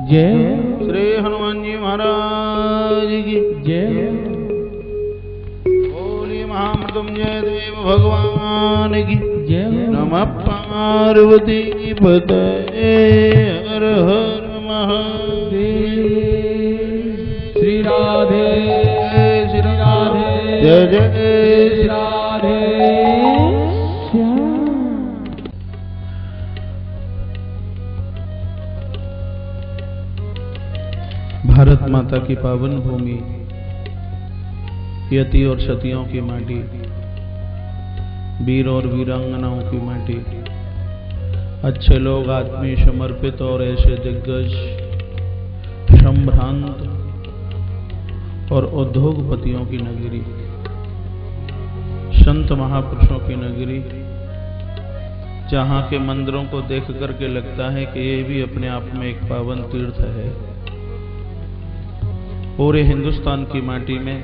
जय। श्री हनुमान जी महाराज की जय। बोलिए महामृत्युंजय देव भगवान की जय। नमः पार्वती पतये हर हर महादेव। श्री राधे श्री राधे जय जय श्री राधे श्याम। भारत माता की पावन भूमि, यति और सतियों की माटी, वीर और वीरांगनाओं की माटी, अच्छे लोग आत्मीय समर्पित और ऐसे दिग्गज संभ्रांत और उद्योगपतियों की नगरी, संत महापुरुषों की नगरी, जहाँ के मंदिरों को देख करके लगता है कि ये भी अपने आप में एक पावन तीर्थ है। पूरे हिंदुस्तान की माटी में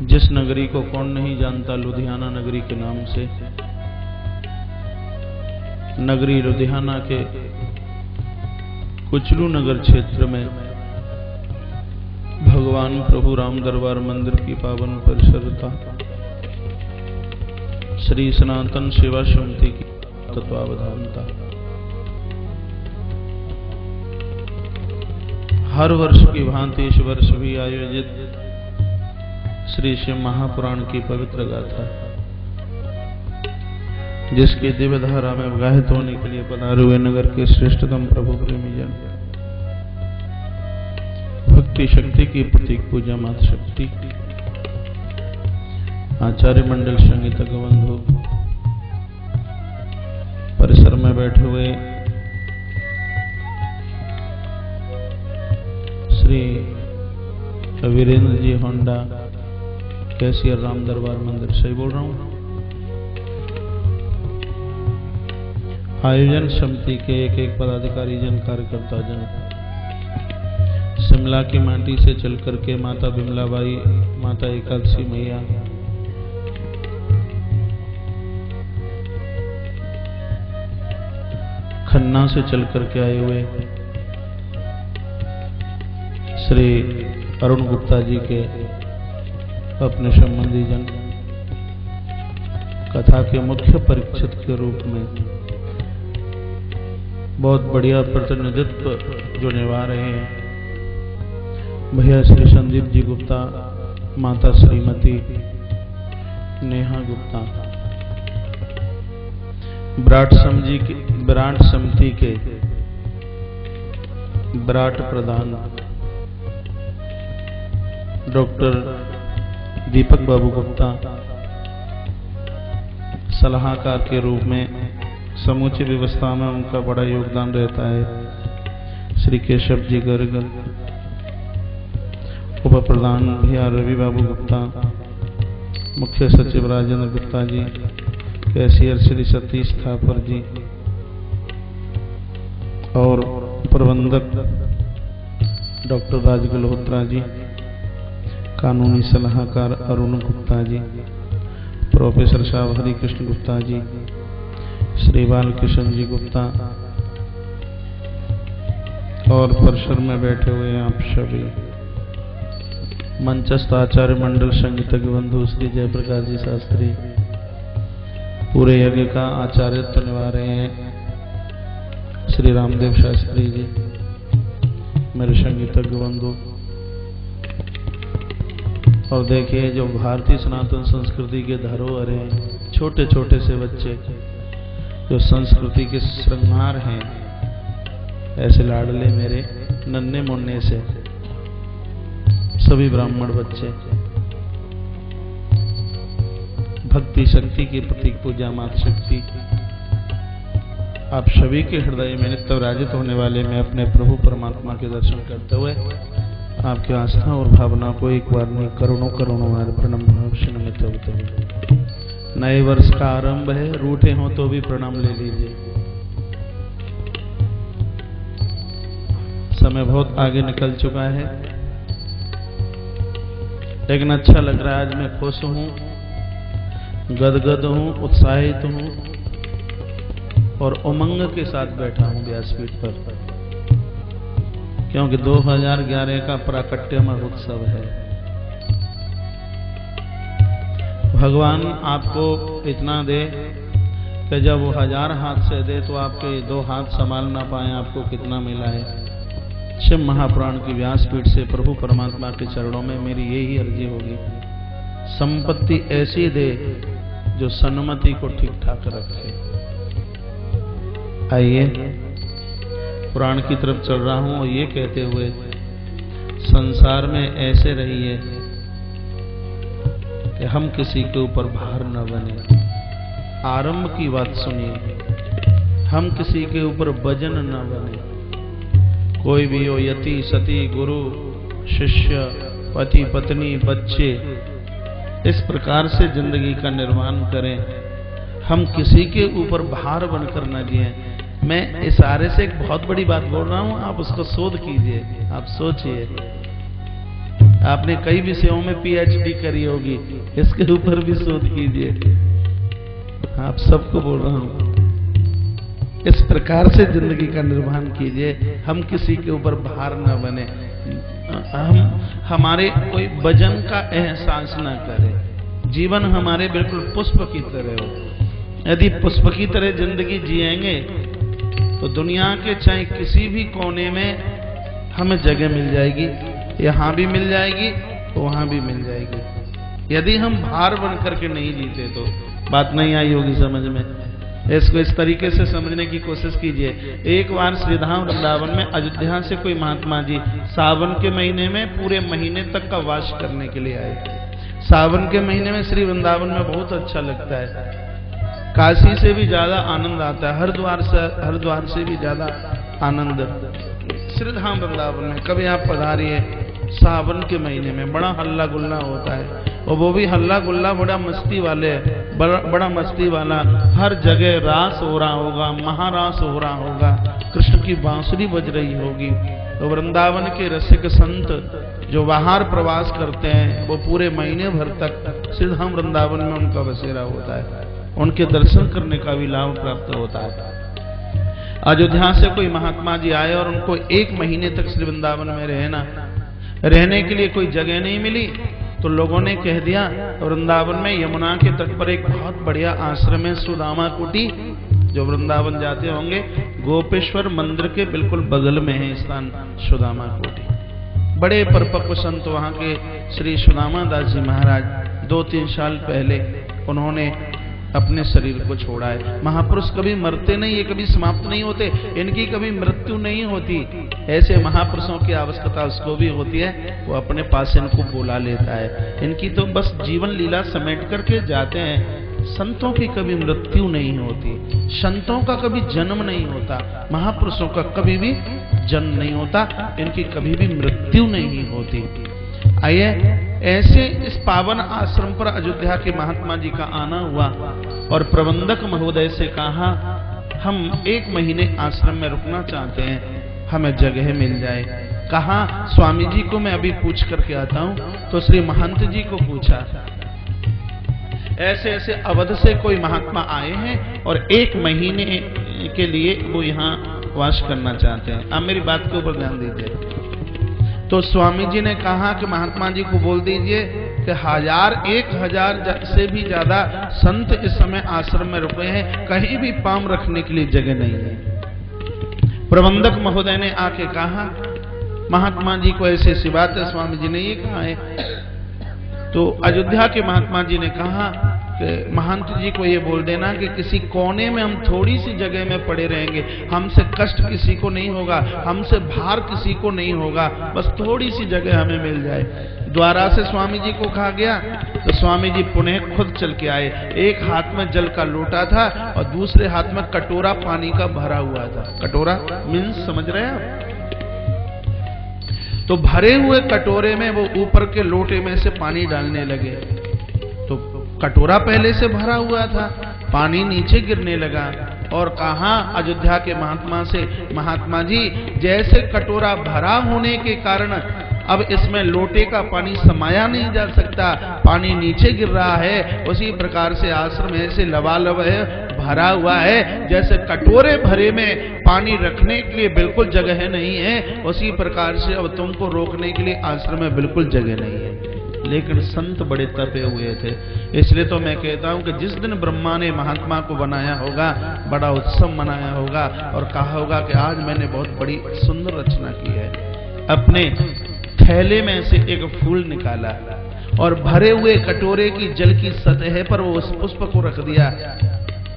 जिस नगरी को कौन नहीं जानता, लुधियाना नगरी के नाम से। नगरी लुधियाना के कुचलू नगर क्षेत्र में भगवान प्रभु राम दरबार मंदिर की पावन परिसरता श्री सनातन सेवा समिति की तत्वावधानता हर वर्ष की भांति इस वर्ष भी आयोजित श्री शिव महापुराण की पवित्र गाथा, जिसकी दिव्य धारा में गाहित होने के लिए पधारे हुए नगर के श्रेष्ठतम प्रभु प्रेमी जन, भक्ति शक्ति की प्रतीक पूजा मात शक्ति, आचार्य मंडल संगीतज्ञ बंधु, परिसर में बैठे हुए श्री वीरेंद्र जी होंडा, कैशियर राम दरबार मंदिर, सही बोल रहा हूं? आयोजन समिति के एक एक पदाधिकारी जन, कार्यकर्ता जन, शिमला की माटी से चल करके माता बिमलाबाई, माता एकादशी मैया, खन्ना से चल करके आए हुए श्री अरुण गुप्ता जी के अपने संबंधी जन, कथा के मुख्य परीक्षक के रूप में बहुत बढ़िया प्रतिनिधित्व जो निभा रहे हैं भैया श्री संदीप जी गुप्ता, माता श्रीमती नेहा गुप्ता, विराट समिति के विराट प्रधान डॉक्टर दीपक बाबू गुप्ता, सलाहकार के रूप में समूची व्यवस्था में उनका बड़ा योगदान रहता है श्री केशव जी गर्ग, उप प्रधान भैया रवि बाबू गुप्ता, मुख्य सचिव राजेंद्र गुप्ता जी, कैशियर श्री सतीश थापर जी और प्रबंधक डॉक्टर राज गल्होत्रा जी, कानूनी सलाहकार अरुण गुप्ता जी, प्रोफेसर साहब हरि कृष्ण गुप्ता जी, श्री बालकृष्ण जी गुप्ता और परिसर में बैठे हुए आप सभी, मंचस्थ आचार्य मंडल संगीतज्ञ बंधु श्री जयप्रकाश जी शास्त्री, पूरे यज्ञ का आचार्यत्व निभा रहे हैं श्री रामदेव शास्त्री जी, मेरे संगीतज्ञ बंधु। और देखिए जो भारतीय सनातन संस्कृति के धरोहर हैं, छोटे छोटे से बच्चे जो संस्कृति के श्रृंगार हैं, ऐसे लाडले मेरे नन्हे मुन्ने से सभी ब्राह्मण बच्चे, भक्ति शक्ति की प्रतीक पूजा मात शक्ति, आप सभी के हृदय में नित्य विराजित होने वाले मैं अपने प्रभु परमात्मा के दर्शन करते हुए आपकी आस्था और भावना को एक बार नहीं करोड़ों करोड़ों बार प्रणाम भाव से नमित होते हुए, नए वर्ष का आरंभ है, रूठे हो तो भी प्रणाम ले लीजिए। समय बहुत आगे निकल चुका है, लेकिन अच्छा लग रहा है। आज मैं खुश हूं, गदगद हूं, उत्साहित हूं और उमंग के साथ बैठा हूं व्यासपीठ पर। क्योंकि 2011 का प्राकट्य महोत्सव है। भगवान आपको इतना दे कि जब वो 1000 हाथ से दे तो आपके 2 हाथ संभाल ना पाए, आपको कितना मिला है। शिव महापुराण की व्यासपीठ से प्रभु परमात्मा के चरणों में मेरी यही अर्जी होगी, संपत्ति ऐसी दे जो सन्मति को ठीक ठाक रखे। आइए पुराण की तरफ चल रहा हूं और ये कहते हुए संसार में ऐसे रहिए कि हम किसी के ऊपर भार न बने। आरंभ की बात सुनिए, हम किसी के ऊपर वजन न बने। कोई भी हो, यति सती, गुरु शिष्य, पति पत्नी, बच्चे, इस प्रकार से जिंदगी का निर्माण करें। हम किसी के ऊपर भार बनकर न जिए। मैं इशारे से एक बहुत बड़ी बात बोल रहा हूं, आप उसको शोध कीजिए, आप सोचिए। आपने कई विषयों में पीएचडी करी होगी, इसके ऊपर भी शोध कीजिए। आप सबको बोल रहा हूं, इस प्रकार से जिंदगी का निर्माण कीजिए। हम किसी के ऊपर भार न बने, हमारे कोई वजन का एहसास न करें। जीवन हमारे बिल्कुल पुष्प की तरह हो। यदि पुष्प की तरह जिंदगी जिएंगे तो दुनिया के चाहे किसी भी कोने में हमें जगह मिल जाएगी, यहां भी मिल जाएगी तो वहां भी मिल जाएगी। यदि हम भार बन करके नहीं जीते तो बात नहीं आई होगी समझ में। इसको इस तरीके से समझने की कोशिश कीजिए। एक बार श्रीधाम वृंदावन में अयोध्या से कोई महात्मा जी सावन के महीने में पूरे महीने तक का वास करने के लिए आए। सावन के महीने में श्री वृंदावन में बहुत अच्छा लगता है, काशी से भी ज्यादा आनंद आता है, हरिद्वार से भी ज्यादा आनंद श्रीधाम वृंदावन में। कभी आप पधारिए, सावन के महीने में बड़ा हल्ला गुल्ला होता है, और वो भी हल्ला गुल्ला बड़ा मस्ती वाले, बड़ा मस्ती वाला। हर जगह रास हो रहा होगा, महारास हो रहा होगा, कृष्ण की बांसुरी बज रही होगी। तो वृंदावन के रसिक संत जो बाहर प्रवास करते हैं वो पूरे महीने भर तक श्रीधाम वृंदावन में उनका बसेरा होता है, उनके दर्शन करने का भी लाभ प्राप्त होता है। अयोध्या से कोई महात्मा जी आए और उनको 1 महीने तक श्री वृंदावन में रहने के लिए कोई जगह नहीं मिली, तो लोगों ने कह दिया वृंदावन में यमुना के तट पर एक बहुत बढ़िया आश्रम है, सुदामा कुटी। जो वृंदावन जाते होंगे, गोपेश्वर मंदिर के बिल्कुल बगल में है स्थान सुदामा कुटी। बड़े परिपक्व संत वहां के श्री सुदामा दास जी महाराज 2-3 साल पहले उन्होंने अपने शरीर को छोड़ा है। महापुरुष कभी मरते नहीं, ये कभी समाप्त नहीं होते, इनकी कभी मृत्यु नहीं होती। ऐसे महापुरुषों की आवश्यकता उसको भी होती है, वो अपने पास इनको बुला लेता है। इनकी तो बस जीवन लीला समेट करके जाते हैं। संतों की कभी मृत्यु नहीं होती, संतों का कभी जन्म नहीं होता, महापुरुषों का कभी भी जन्म नहीं होता, इनकी कभी भी मृत्यु नहीं होती। आइए, ऐसे इस पावन आश्रम पर अयोध्या के महात्मा जी का आना हुआ और प्रबंधक महोदय से कहा हम 1 महीने आश्रम में रुकना चाहते हैं, हमें जगह मिल जाए। कहा स्वामी जी को मैं अभी पूछ करके आता हूं। तो श्री महंत जी को पूछा, ऐसे ऐसे अवध से कोई महात्मा आए हैं और 1 महीने के लिए वो यहाँ वास करना चाहते हैं, आप मेरी बात के ऊपर ध्यान दीजिए। तो स्वामी जी ने कहा कि महात्मा जी को बोल दीजिए कि 1000 से भी ज्यादा संत इस समय आश्रम में रुके हैं, कहीं भी पांव रखने के लिए जगह नहीं है। प्रबंधक महोदय ने आके कहा महात्मा जी को ऐसी ऐसी बात है, स्वामी जी ने ये कहा है। तो अयोध्या के महात्मा जी ने कहा कि महंत जी को ये बोल देना कि किसी कोने में हम थोड़ी सी जगह में पड़े रहेंगे, हमसे कष्ट किसी को नहीं होगा, हमसे भार किसी को नहीं होगा, बस थोड़ी सी जगह हमें मिल जाए। द्वारा से स्वामी जी को कहा गया तो स्वामी जी पुनः खुद चल के आए। एक हाथ में जल का लोटा था और दूसरे हाथ में कटोरा पानी का भरा हुआ था। कटोरा मीन्स समझ रहे हैं आप? तो भरे हुए कटोरे में वो ऊपर के लोटे में से पानी डालने लगे। तो कटोरा पहले से भरा हुआ था, पानी नीचे गिरने लगा और कहा अयोध्या के महात्मा से, महात्मा जी जैसे कटोरा भरा होने के कारण अब इसमें लोटे का पानी समाया नहीं जा सकता, पानी नीचे गिर रहा है। उसी प्रकार से आश्रम ऐसे लबालब है, भरा हुआ है, जैसे कटोरे भरे में पानी रखने के लिए बिल्कुल जगह नहीं है, उसी प्रकार से अब तुमको रोकने के लिए आश्रम में बिल्कुल जगह नहीं है। लेकिन संत बड़े तपे हुए थे, इसलिए तो मैं कहता हूं कि जिस दिन ब्रह्मा ने महात्मा को बनाया होगा, बड़ा उत्सव मनाया होगा और कहा होगा कि आज मैंने बहुत बड़ी सुंदर रचना की है। अपने थैले में से एक फूल निकाला और भरे हुए कटोरे की जल की सतह पर वो उस पुष्प को रख दिया।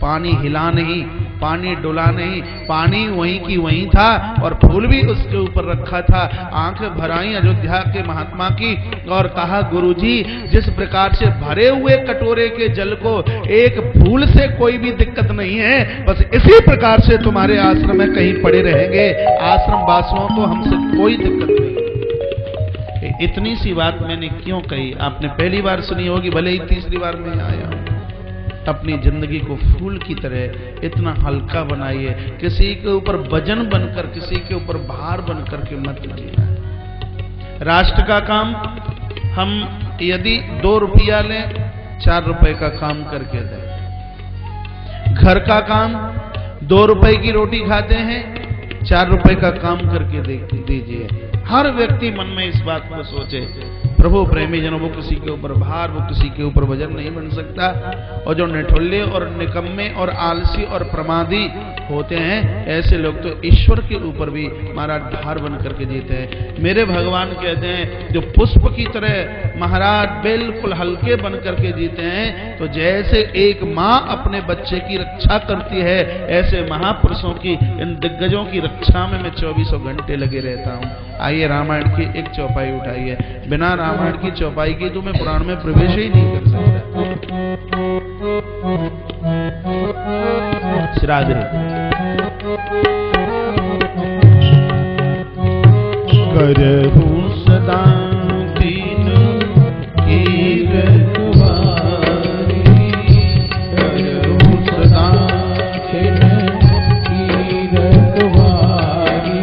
पानी हिला नहीं, पानी डुला नहीं, पानी वहीं की वहीं था और फूल भी उसके ऊपर रखा था। आंखें भराई अयोध्या के महात्मा की और कहा, गुरुजी, जिस प्रकार से भरे हुए कटोरे के जल को एक फूल से कोई भी दिक्कत नहीं है, बस इसी प्रकार से तुम्हारे आश्रम में कहीं पड़े रहेंगे, आश्रम वासियों को हमसे कोई दिक्कत नहीं। इतनी सी बात मैंने क्यों कही, आपने पहली बार सुनी होगी, भले ही तीसरी बार में आया हूं। अपनी जिंदगी को फूल की तरह इतना हल्का बनाइए, किसी के ऊपर वजन बनकर, किसी के ऊपर भार बनकर के मत जीना। राष्ट्र का काम हम यदि 2 रुपया लें, 4 रुपए का काम करके दें। घर का काम 2 रुपए की रोटी खाते हैं, 4 रुपए का काम करके दीजिए। हर व्यक्ति मन में इस बात को सोचे। प्रभु प्रेमी जनों, वो किसी के ऊपर भार, वो किसी के ऊपर वजन नहीं बन सकता। और जो निठुल्ले और निकम्मे और आलसी और प्रमादी होते हैं, ऐसे लोग तो ईश्वर के ऊपर भी महाराज भार बन करके जीते हैं। मेरे भगवान कहते हैं, जो पुष्प की तरह महाराज बिल्कुल हल्के बन करके जीते हैं, तो जैसे एक माँ अपने बच्चे की रक्षा करती है, ऐसे महापुरुषों की, इन दिग्गजों की रक्षा में मैं 24 घंटे लगे रहता हूँ। आइए रामायण की एक चौपाई उठाइए। बिना रामायण की चौपाई की तो मैं पुराण में प्रवेश ही नहीं कर सकता। श्राद्ध करहु सदा दीन की रखवारी, करहु सदा दीन की रखवारी,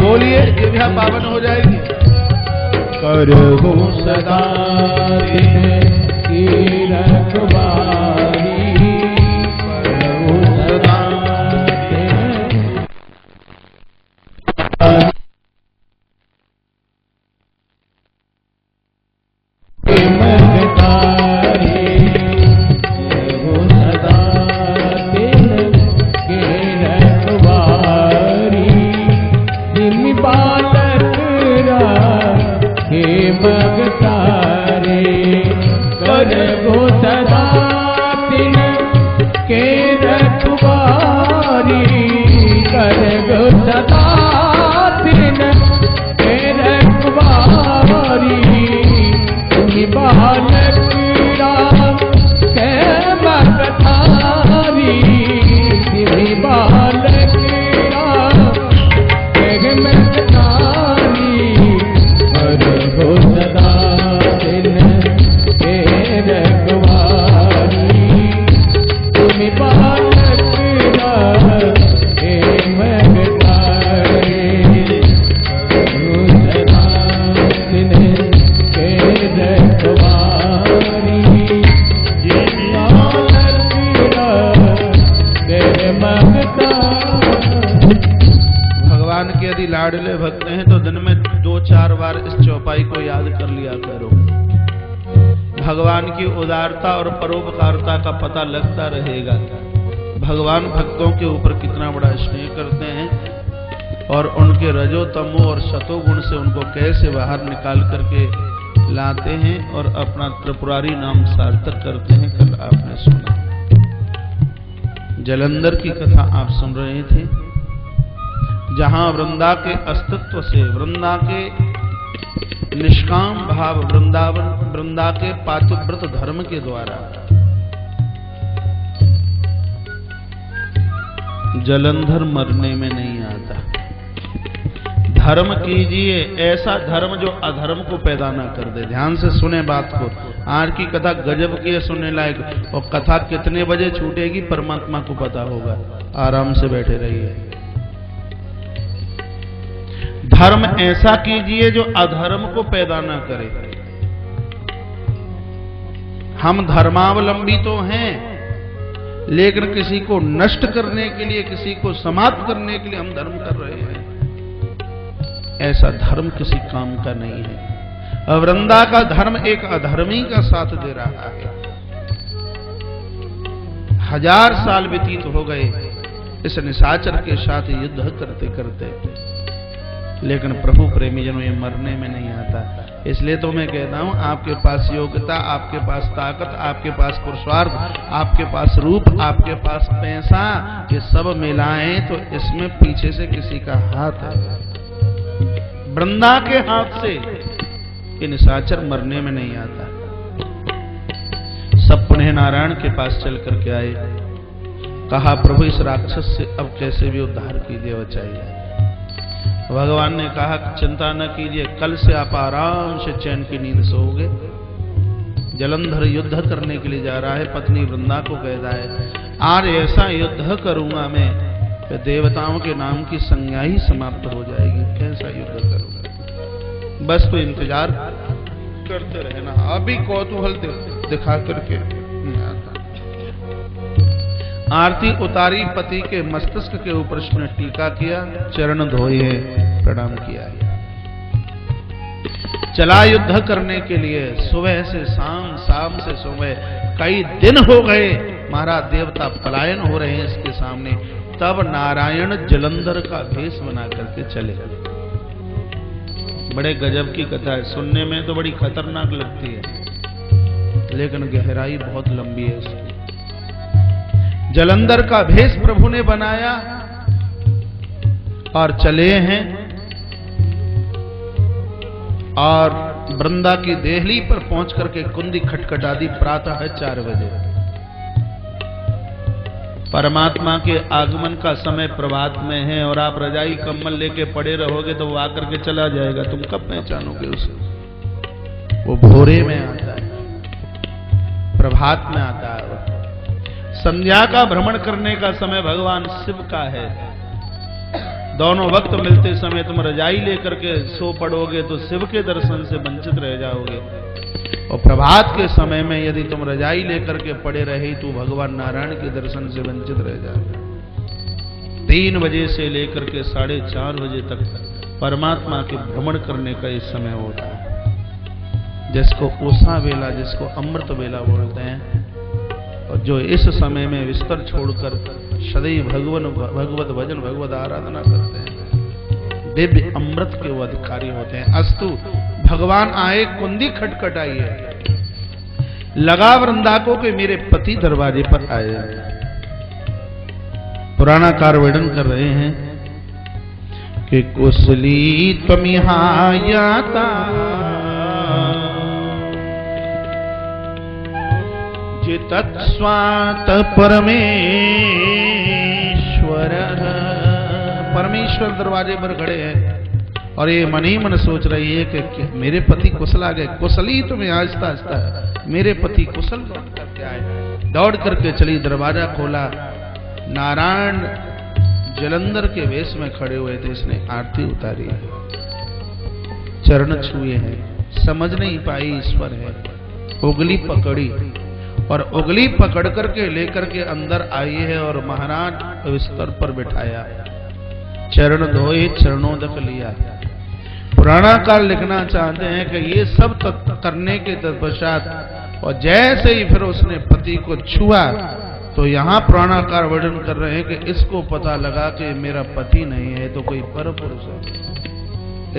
बोलिए जिह्वा पावन हो जाएगी। करहु सदा दीन की रखवारी, करहु सदा लाडले भक्त हैं तो दिन में 2-4 बार इस चौपाई को याद कर लिया करो। भगवान की उदारता और परोपकारता का पता लगता रहेगा। भगवान भक्तों के ऊपर कितना बड़ा स्नेह करते हैं और उनके रजो तमो और सतोगुण से उनको कैसे बाहर निकाल करके लाते हैं और अपना त्रिपुरारी नाम सार्थक करते हैं। कल आपने सुना जलंधर की कथा, आप सुन रहे थे, जहां वृंदा के अस्तित्व से, वृंदा के निष्काम भाव, वृंदा के पातिव्रत धर्म के द्वारा जलंधर मरने में नहीं आता। धर्म कीजिए ऐसा धर्म जो अधर्म को पैदा ना कर दे। ध्यान से सुने बात को। आज की कथा गजब की है, सुनने लायक। और कथा कितने बजे छूटेगी परमात्मा को पता होगा। आराम से बैठे रहिए। धर्म ऐसा कीजिए जो अधर्म को पैदा ना करे। हम धर्मावलंबी तो हैं, लेकिन किसी को नष्ट करने के लिए, किसी को समाप्त करने के लिए हम धर्म कर रहे हैं। ऐसा धर्म किसी काम का नहीं है। वृंदा का धर्म एक अधर्मी का साथ दे रहा है। 1000 साल व्यतीत हो गए इस निशाचर के साथ युद्ध करते करते, लेकिन प्रभु प्रेमी जनों ये मरने में नहीं आता। इसलिए तो मैं कहता हूं, आपके पास योग्यता, आपके पास ताकत, आपके पास पुरुषार्थ, आपके पास रूप, आपके पास पैसा, ये सब मिलाएं तो इसमें पीछे से किसी का हाथ है। वृंदा के हाथ से ये निशाचर मरने में नहीं आता। सब पुनः नारायण के पास चल करके आए। कहा प्रभु इस राक्षस से अब कैसे भी उद्धार कीजिए, बचाइए। भगवान ने कहा चिंता न कीजिए, कल से आप आराम से चैन की नींद सोओगे। जलंधर युद्ध करने के लिए जा रहा है, पत्नी वृंदा को कहता है आज ऐसा युद्ध करूंगा मैं, देवताओं के नाम की संज्ञा ही समाप्त हो जाएगी। कैसा युद्ध करूंगा, बस तो इंतजार करते रहना। अभी कौतूहल दिखा करके नहीं आता। आरती उतारी, पति के मस्तिष्क के ऊपर उसने टीका किया, चरण धोए, प्रणाम किया। चला युद्ध करने के लिए। सुबह से शाम, शाम से सुबह, कई दिन हो गए महाराज देवता पलायन हो रहे हैं इसके सामने। तब नारायण जलंधर का भेष बना करके चले। बड़े गजब की कथा है, सुनने में तो बड़ी खतरनाक लगती है, लेकिन गहराई बहुत लंबी है इसकी। जलंधर का भेष प्रभु ने बनाया और चले हैं, और वृंदा की देहली पर पहुंच करके कुंडी खटखटा दी। प्रातः 4 बजे परमात्मा के आगमन का समय प्रभात में है, और आप रजाई कम्बल लेके पड़े रहोगे तो वो आकर के चला जाएगा, तुम कब पहचानोगे उसे। वो भोरे में आता है, प्रभात में आता है। संध्या का भ्रमण करने का समय भगवान शिव का है। दोनों वक्त मिलते समय तुम रजाई लेकर के सो पड़ोगे तो शिव के दर्शन से वंचित रह जाओगे, और प्रभात के समय में यदि तुम रजाई लेकर के पड़े रहे तो भगवान नारायण के दर्शन से वंचित रह जाओगे। 3 बजे से लेकर के 4:30 बजे तक परमात्मा के भ्रमण करने का इस समय होता है, जिसको उषा वेला, जिसको अमृत वेला बोलते हैं। और जो इस समय में बिस्तर छोड़कर सदैव भगवत भजन, भगवत आराधना करते हैं, दिव्य अमृत के वो अधिकारी होते हैं। अस्तु भगवान आए, कुंडी खटखटाई है। लगा वृंदा को कि मेरे पति दरवाजे पर आए। पुराणाकार वर्णन कर रहे हैं कि कुशली त्वमिहायाता तत्स्वात परमेश्वर। परमेश्वर दरवाजे पर खड़े हैं और ये मन ही मन सोच रही है कि मेरे पति कुशल आ गए। कुशली तुम्हें आहिस्ता आहिस्ता मेरे पति कुशल लौट करके आए। दौड़ करके चली, दरवाजा खोला। नारायण जलंधर के वेश में खड़े हुए थे। इसने आरती उतारी, चरण छुए हैं, समझ नहीं पाई ईश्वर है। उंगली पकड़ी और उंगली पकड़ करके लेकर के अंदर आई है और महाराज बिस्तर पर बिठाया, चरण धोए, चरणोदक लिया। पुराणाकार लिखना चाहते हैं कि ये सब करने के तत्पश्चात और जैसे ही फिर उसने पति को छुआ तो यहाँ पुराणाकार वर्णन कर रहे हैं कि इसको पता लगा कि मेरा पति नहीं है तो कोई परपुरुष है।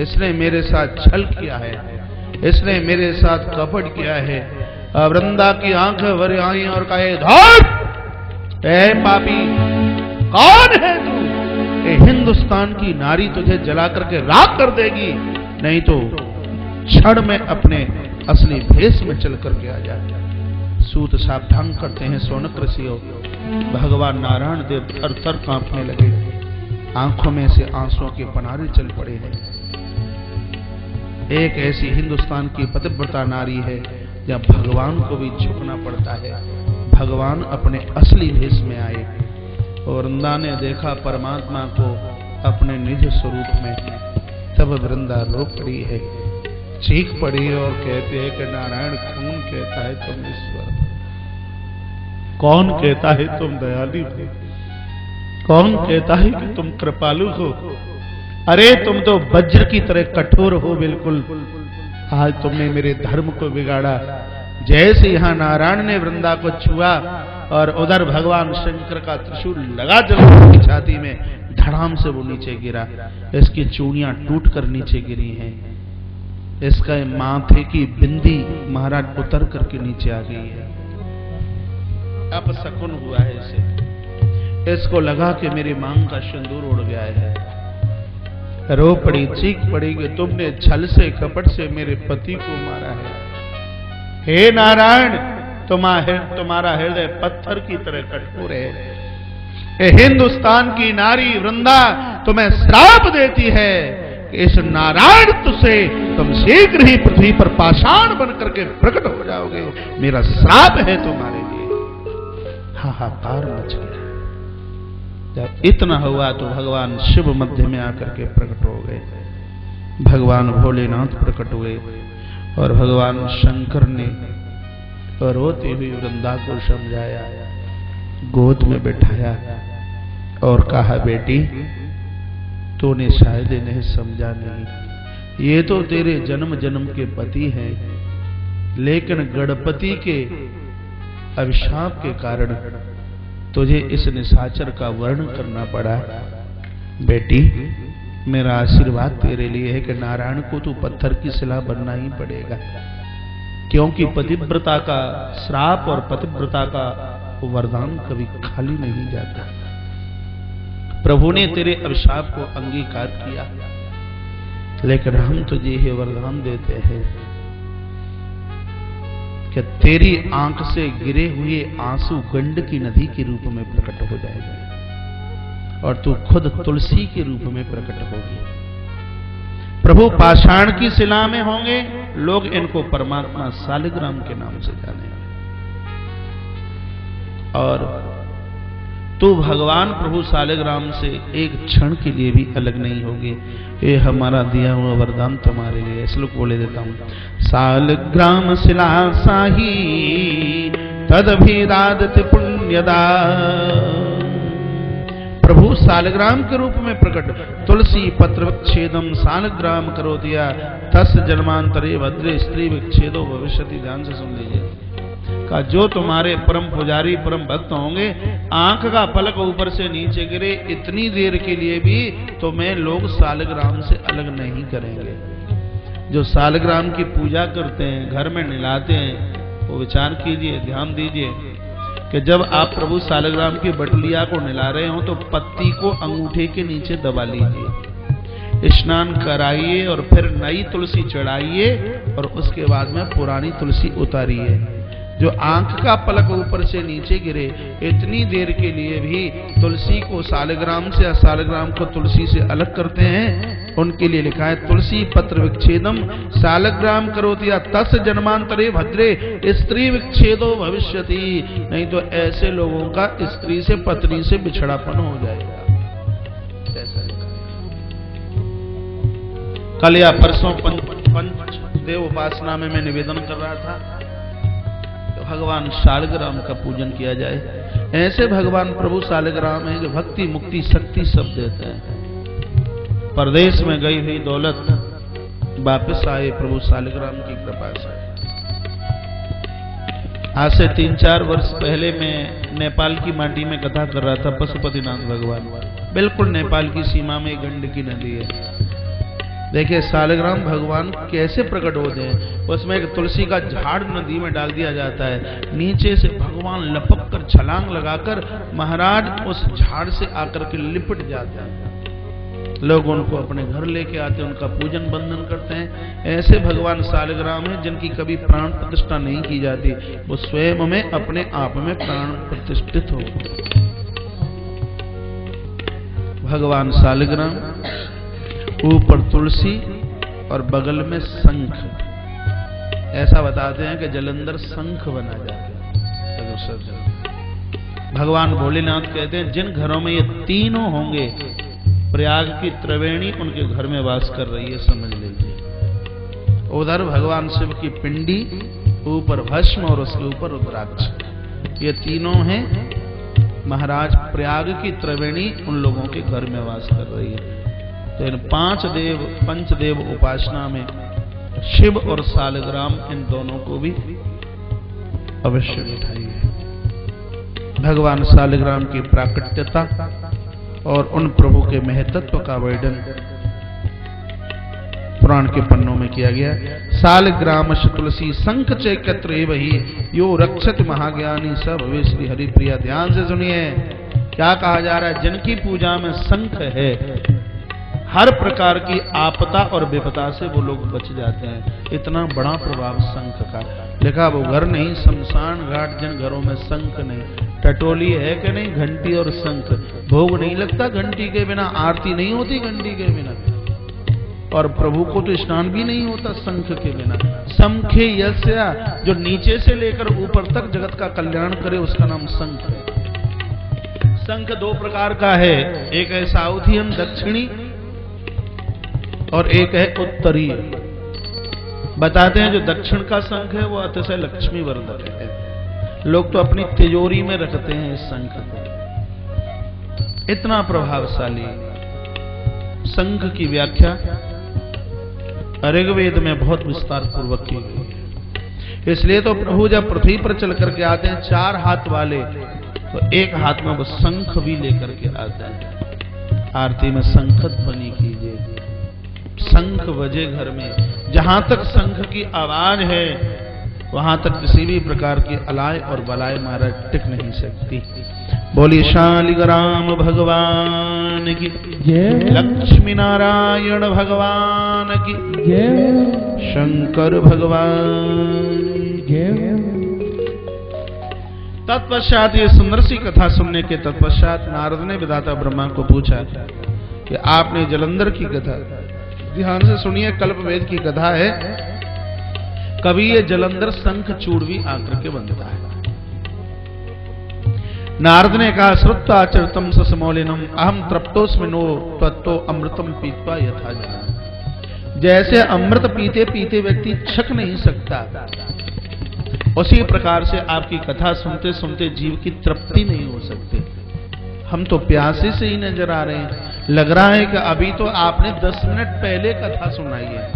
इसने मेरे साथ छल किया है, इसने मेरे साथ कपट किया है। वृंदा की आंखें भर आई और कहे, धौड़ ऐ पापी, कौन है तू? ये हिंदुस्तान की नारी तुझे जला करके राख कर देगी, नहीं तो क्षण में अपने असली भेष में चल करके आ जाए। सूत सावधान करते हैं सोनक ऋषियों। भगवान नारायण देव थर थर कांपने लगे, आंखों में से आंसुओं के पनारे चल पड़े हैं। एक ऐसी हिंदुस्तान की पतिव्रता नारी है जहाँ भगवान को भी झुकना पड़ता है। भगवान अपने असली भेष में आए और वृंदा ने देखा परमात्मा को अपने निज स्वरूप में। तब वृंदा रो पड़ी है, चीख पड़ी और कहती है कि नारायण कौन कहता है तुम ईश्वर, कौन कहता है तुम दयालु हो, कौन कहता है कि तुम कृपालु हो। अरे तुम तो वज्र की तरह कठोर हो बिल्कुल। आज तुमने मेरे धर्म को बिगाड़ा। जैसे यहां नारायण ने वृंदा को छुआ और उधर भगवान शंकर का त्रिशूल लगा जब की छाती में, धड़ाम से वो नीचे गिरा। इसकी चूड़ियां टूटकर नीचे गिरी हैं। इसका माथे की बिंदी महाराज उतर करके नीचे आ गई है। अब शकुन हुआ है इसे। इसको लगा कि मेरी मांग का सिंदूर उड़ गया है। रो पड़ी, चीख पड़ी कि तुमने छल से कपट से मेरे पति को मारा है। हे नारायण, तुम्हारा हृदय पत्थर की तरह कठोर है। हिंदुस्तान की नारी वृंदा तुम्हें श्राप देती है कि इस नारायण तुझसे तुम शीघ्र ही पृथ्वी पर पाषाण बनकर के प्रकट हो जाओगे। मेरा श्राप है तुम्हारे लिए। हाहाकार मच गया। जब इतना हुआ तो भगवान शिव मध्य में आकर के प्रकट हो गए। भगवान भोलेनाथ प्रकट हुए और भगवान शंकर ने रोती हुई वृंदा को समझाया, गोद में बिठाया और कहा, बेटी तूने शायद इन्हें समझा नहीं, ये तो तेरे जन्म जन्म के पति हैं, लेकिन गणपति के अभिशाप के कारण तुझे इस निशाचर का वर्ण करना पड़ा। बेटी मेरा आशीर्वाद तेरे लिए है कि नारायण को तू पत्थर की शिला बनना ही पड़ेगा, क्योंकि पतिव्रता का श्राप और पतिव्रता का वरदान कभी खाली नहीं जाता। प्रभु ने तेरे अभिशाप को अंगीकार किया, लेकिन हम तुझे ये वरदान देते हैं कि तेरी आंख से गिरे हुए आंसू गंडकी नदी के रूप में प्रकट हो जाएगा और तू खुद तुलसी के रूप में प्रकट होगी। प्रभु पाषाण की शिला में होंगे, लोग इनको परमात्मा शालिग्राम के नाम से जानेंगे। और तू भगवान प्रभु शालिग्राम से एक क्षण के लिए भी अलग नहीं होगे। ये हमारा दिया हुआ वरदान तुम्हारे लिए। श्लोक बोले देता हूं। शालिग्राम शिला साही तदभिदादति पुण्यदा। प्रभु शालिग्राम के रूप में प्रकट, तुलसी पत्र विच्छेदम शालिग्राम करो दिया, तस् जन्मांतरे भद्रे स्त्री विच्छेदो भविष्यति। ध्यान से सुन लीजिए का जो तुम्हारे परम पुजारी परम भक्त होंगे, आंख का पलक ऊपर से नीचे गिरे इतनी देर के लिए भी तुम्हें लोग शालिग्राम से अलग नहीं करेंगे। जो शालिग्राम की पूजा करते हैं, घर में निलाते हैं, वो विचार कीजिए, ध्यान दीजिए कि जब आप प्रभु शालिग्राम की बटलिया को निला रहे हो तो पत्ती को अंगूठे के नीचे दबा लीजिए, स्नान कराइए और फिर नई तुलसी चढ़ाइए और उसके बाद में पुरानी तुलसी उतारिए। जो आंख का पलक ऊपर से नीचे गिरे इतनी देर के लिए भी तुलसी को शालिग्राम से या शालिग्राम को तुलसी से अलग करते हैं, उनके लिए लिखा है तुलसी पत्र विच्छेदम शालिग्राम करोति या तस् जन्मांतरे भद्रे स्त्री विच्छेदो भविष्यति। नहीं तो ऐसे लोगों का स्त्री से पत्नी से बिछड़ापन हो जाएगा। कल या परसों पंचदेव उपासना में मैं निवेदन कर रहा था भगवान शालिग्राम का पूजन किया जाए। ऐसे भगवान प्रभु शालिग्राम हैं जो भक्ति मुक्ति शक्ति सब देते हैं। परदेश में गई हुई दौलत वापस आए प्रभु शालिग्राम की कृपा से। आज से 3-4 वर्ष पहले मैं नेपाल की माटी में कथा कर रहा था। पशुपतिनाथ भगवान बिल्कुल नेपाल की सीमा में गंडकी नदी है। देखिए शालिग्राम भगवान कैसे प्रकट होते हैं। उसमें एक तुलसी का झाड़ नदी में डाल दिया जाता है, नीचे से भगवान लपक कर छलांग लगाकर महाराज उस झाड़ से आकर के लिपट जाते हैं। लोग उनको अपने घर लेके आते हैं, उनका पूजन बंदन करते हैं। ऐसे भगवान शालिग्राम हैं जिनकी कभी प्राण प्रतिष्ठा नहीं की जाती, वो स्वयं में अपने आप में प्राण प्रतिष्ठित हो। भगवान शालिग्राम ऊपर तुलसी और बगल में शंख। ऐसा बताते हैं कि जलंधर शंख बना जाता है। भगवान भोलेनाथ कहते हैं जिन घरों में ये तीनों होंगे, प्रयाग की त्रिवेणी उनके घर में वास कर रही है, समझ लीजिए। उधर भगवान शिव की पिंडी, ऊपर भस्म और उसके ऊपर रुद्राक्ष, ये तीनों हैं महाराज प्रयाग की त्रिवेणी उन लोगों के घर में वास कर रही है। तो इन पंचदेव उपासना में शिव और सालग्राम, इन दोनों को भी अवश्य बिठाइए। भगवान सालग्राम की प्राकट्यता और उन प्रभु के महत्व का वर्णन पुराण के पन्नों में किया गया। सालग्राम तुलसी शंख चैकत्र वही यो रक्षत महाज्ञानी सब वे श्री हरि प्रिया। ध्यान से सुनिए क्या कहा जा रहा है। जिनकी पूजा में शंख है, हर प्रकार की आपदा और विपदा से वो लोग बच जाते हैं। इतना बड़ा प्रभाव शंख का। लिखा वो घर नहीं शमशान घाट जिन घरों में शंख नहीं। टटोली है कि नहीं, घंटी और शंख। भोग नहीं लगता घंटी के बिना, आरती नहीं होती घंटी के बिना, और प्रभु को तो स्नान भी नहीं होता शंख के बिना। शंखे यस्या, जो नीचे से लेकर ऊपर तक जगत का कल्याण करे, उसका नाम शंख है। शंख दो प्रकार का है, एक है साउथियन दक्षिणी और एक है उत्तरीय। बताते हैं जो दक्षिण का शंख है वो अतिशय लक्ष्मी वर्धक है। लोग तो अपनी तिजोरी में रखते हैं इस शंख को। इतना प्रभावशाली शंख की व्याख्या ऋग्वेद में बहुत विस्तार पूर्वक की गई है। इसलिए तो प्रभु जब पृथ्वी पर चल करके आते हैं 4 हाथ वाले, तो एक हाथ में वो शंख भी लेकर के आते हैं। आरती में शंख ध्वनि कीजिए, शंख बजे घर में। जहां तक शंख की आवाज है वहां तक किसी भी प्रकार की अलाय और बलाय महाराज टिक नहीं सकती। बोलिए शालिग्राम भगवान की जय, लक्ष्मी नारायण भगवान की जय, शंकर भगवान जय। तत्पश्चात ये सुंदर सी कथा सुनने के तत्पश्चात नारद ने विधाता ब्रह्मा को पूछा कि आपने जलंधर की कथा, ध्यान से सुनिए, कल्पवेद की कथा है। कभी ये जलंधर शंख चूड़ भी आकर के बनता है। नारद ने कहा श्रुत्वाचरितम ससमौलिनम अहम तृप्तोस्मिनो तत्तो अमृतम पीत्वा यथा जना। जैसे अमृत पीते पीते व्यक्ति छक नहीं सकता, उसी प्रकार से आपकी कथा सुनते सुनते जीव की तृप्ति नहीं हो सकती। हम तो प्यासे से ही नजर आ रहे हैं। लग रहा है कि अभी तो आपने 10 मिनट पहले कथा सुनाई है,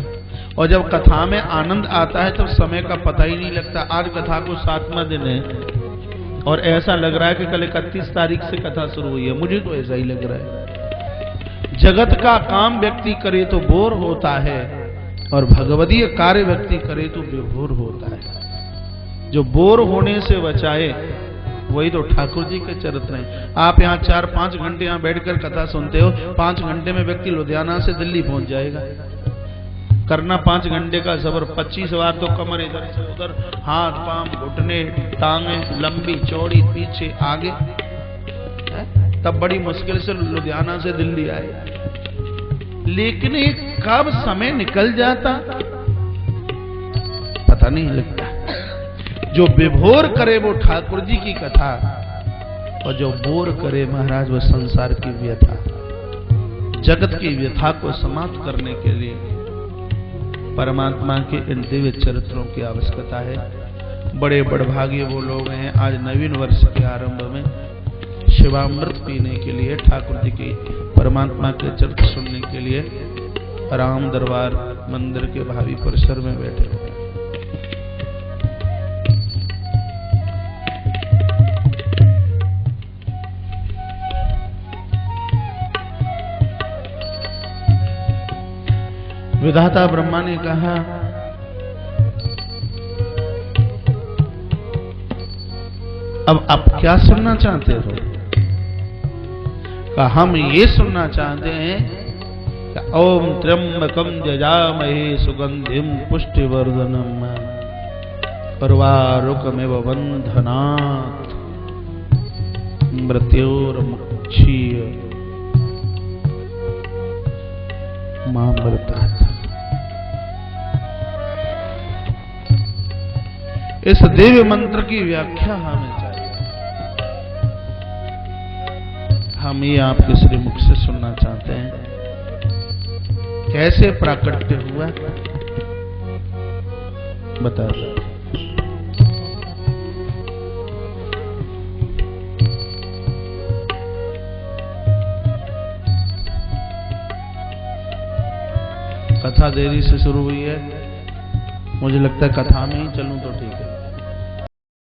और जब कथा में आनंद आता है तब समय का पता ही नहीं लगता। आज कथा को 7वां दिन है और ऐसा लग रहा है कि कल 31 तारीख से कथा शुरू हुई है। मुझे तो ऐसा ही लग रहा है। जगत का काम व्यक्ति करे तो बोर होता है, और भगवदीय कार्य व्यक्ति करे तो विभोर होता है। जो बोर होने से बचाए वही तो ठाकुर जी के चरित्र हैं। आप यहाँ 4-5 घंटे यहाँ बैठकर कथा सुनते हो, 5 घंटे में व्यक्ति लुधियाना से दिल्ली पहुंच जाएगा। करना 5 घंटे का सफर, 25 बार तो कमर इधर से उधर, हाथ पांव घुटने टांगे लंबी चौड़ी पीछे आगे, तब बड़ी मुश्किल से लुधियाना से दिल्ली आए। लेकिन एक कब समय निकल जाता पता नहीं लगता। जो विभोर करे वो ठाकुर जी की कथा, और जो बोर करे महाराज वो संसार की व्यथा, जगत की व्यथा को समाप्त करने के लिए परमात्मा के इन दिव्य चरित्रों की आवश्यकता है। बड़े बड़भागी वो लोग हैं आज नवीन वर्ष के आरंभ में शिवामृत पीने के लिए, ठाकुर जी की परमात्मा के चरित्र सुनने के लिए राम दरबार मंदिर के भावी परिसर में बैठे हुए। विधाता ब्रह्मा ने कहा अब आप क्या सुनना चाहते हो? कहा हम ये सुनना चाहते हैं कि ओम त्र्यंबकम जजामहे सुगंधिम पुष्टिवर्धनम उर्वारुकमिव बंधनात् मृत्योर्मुक्षीय मामृतात्। इस दिव्य मंत्र की व्याख्या हमें चाहिए। हम ये आपके श्रीमुख से सुनना चाहते हैं। कैसे प्राकट्य हुआ बता दो। कथा देरी से शुरू हुई है, मुझे लगता है कथा में ही चलूं तो ठीक है।